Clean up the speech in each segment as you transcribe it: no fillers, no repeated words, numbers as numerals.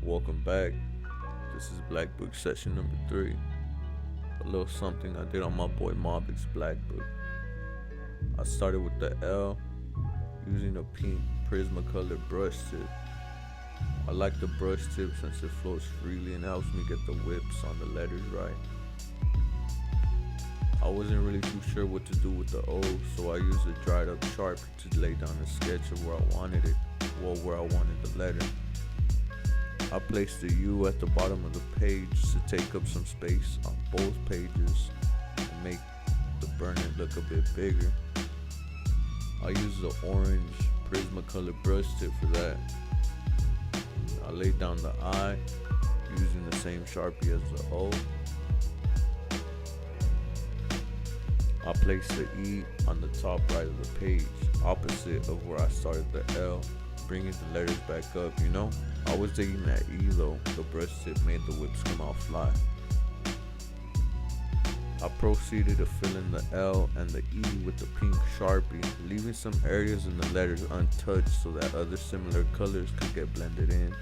Welcome back. This is Blackbook session number 3. A little something I did on my boy Mobic's Blackbook. I started with the L using a pink Prismacolor brush tip. I like the brush tip since it flows freely and helps me get the whips on the letters right. I wasn't really too sure what to do with the O, so I used a dried up Sharpie to lay down a sketch of where I wanted it, where I wanted the letter. I placed the U at the bottom of the page to take up some space on both pages and make the burner look a bit bigger. I used the orange Prismacolor brush tip for that. I laid down the I using the same Sharpie as the O. I placed the E on the top right of the page, opposite of where I started the L, bringing the letters back up, I was digging that E though, the brush tip made the whips come out fly. I proceeded to fill in the L and the E with the pink Sharpie, leaving some areas in the letters untouched so that other similar colors could get blended in.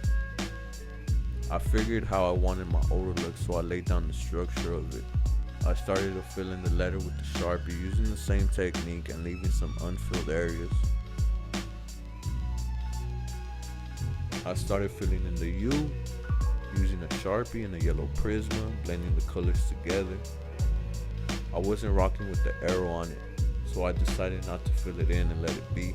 I figured how I wanted my O to look, so I laid down the structure of it. I started to fill in the letter with the Sharpie using the same technique and leaving some unfilled areas. I started filling in the U using a Sharpie and a yellow Prisma, blending the colors together. I wasn't rocking with the arrow on it, so I decided not to fill it in and let it be.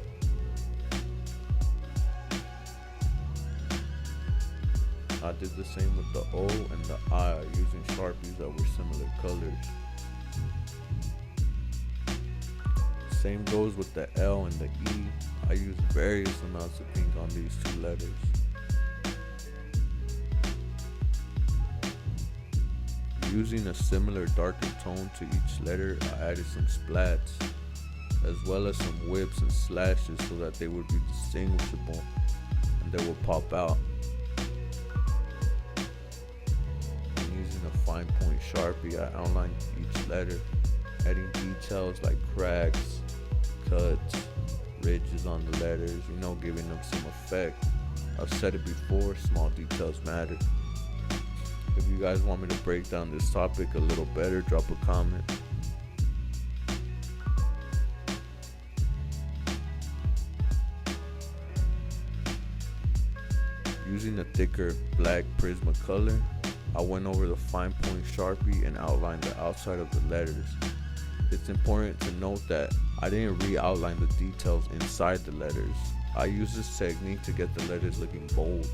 I did the same with the O and the I using Sharpies that were similar colors. Same goes with the L and the E. I used various amounts of pink on these two letters. Using a similar darker tone to each letter, I added some splats, as well as some whips and slashes so that they would be distinguishable and they would pop out. And using a fine point Sharpie, I outlined each letter, adding details like cracks, cuts, ridges on the letters, giving them some effect. I've said it before, small details matter. If you guys want me to break down this topic a little better, drop a comment. Using a thicker black Prismacolor, I went over the fine point Sharpie and outlined the outside of the letters. It's important to note that I didn't re-outline the details inside the letters. I used this technique to get the letters looking bold.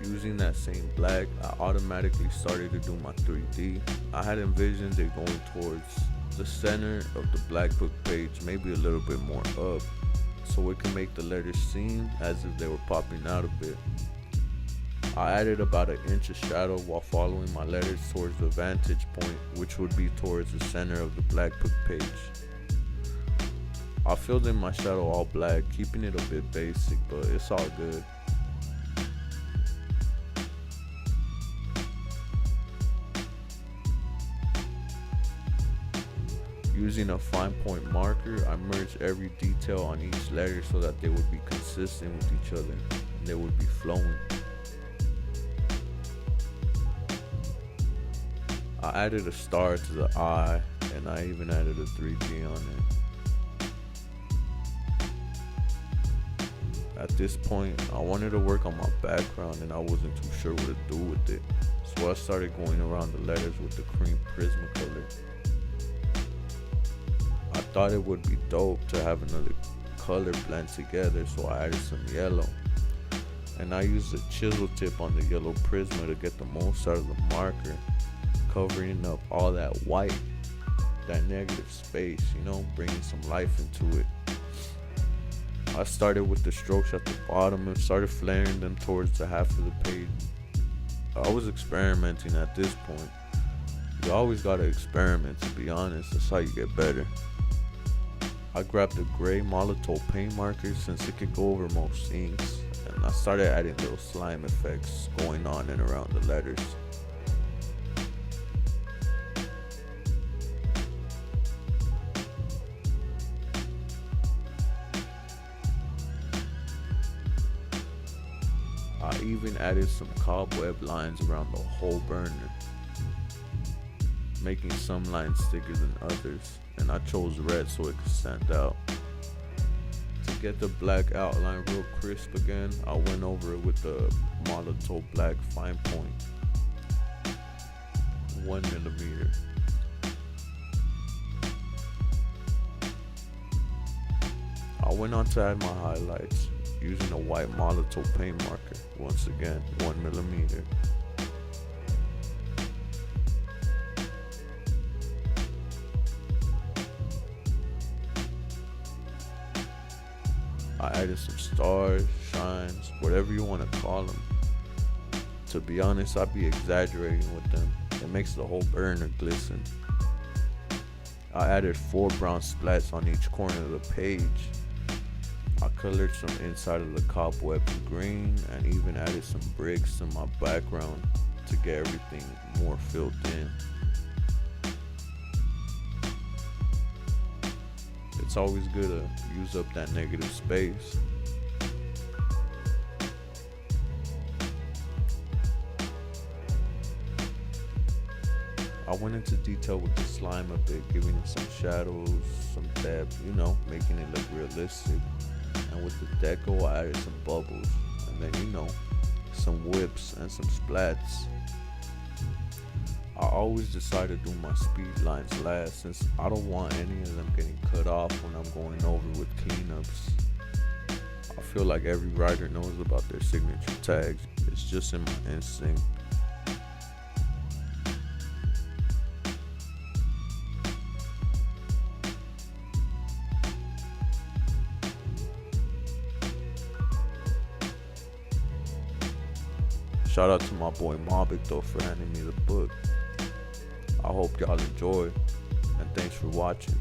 Using that same black, I automatically started to do my 3D. I had envisioned it going towards the center of the Blackbook page, maybe a little bit more up, so it can make the letters seem as if they were popping out a bit. I added about an inch of shadow while following my letters towards the vantage point, which would be towards the center of the Blackbook page. I filled in my shadow all black, keeping it a bit basic, but it's all good. Using a fine point marker, I merged every detail on each letter so that they would be consistent with each other and they would be flowing. I added a star to the I, and I even added a 3D on it. At this point, I wanted to work on my background and I wasn't too sure what to do with it, so I started going around the letters with the cream Prismacolor. I thought it would be dope to have another color blend together, so I added some yellow. And I used a chisel tip on the yellow Prisma to get the most out of the marker, covering up all that white, that negative space, bringing some life into it. I started with the strokes at the bottom and started flaring them towards the half of the page. I was experimenting at this point. You always gotta experiment, to be honest, that's how you get better. I grabbed a gray Molotov paint marker since it could go over most inks, and I started adding little slime effects going on and around the letters. even added some cobweb lines around the whole burner, making some lines thicker than others, and I chose red so it could stand out. To get the black outline real crisp again, I went over it with the Molotov black fine point, 1mm. I went on to add my highlights using a white Molotov paint marker, once again 1mm. I added some stars, shines, whatever you want to call them. To be honest, I'd be exaggerating with them. It makes the whole burner glisten. I added 4 brown splats on each corner of the page. I colored some inside of the cobweb green and even added some bricks to my background to get everything more filled in. It's always good to use up that negative space. I went into detail with the slime a bit, giving it some shadows, some depth, making it look realistic. And with the deco, I added some bubbles, and then, some whips and some splats. I always decide to do my speed lines last, since I don't want any of them getting cut off when I'm going over with cleanups. I feel like every writer knows about their signature tags. It's just in my instinct. Shout out to my boy Mobik though for handing me the book. I hope y'all enjoy, and thanks for watching.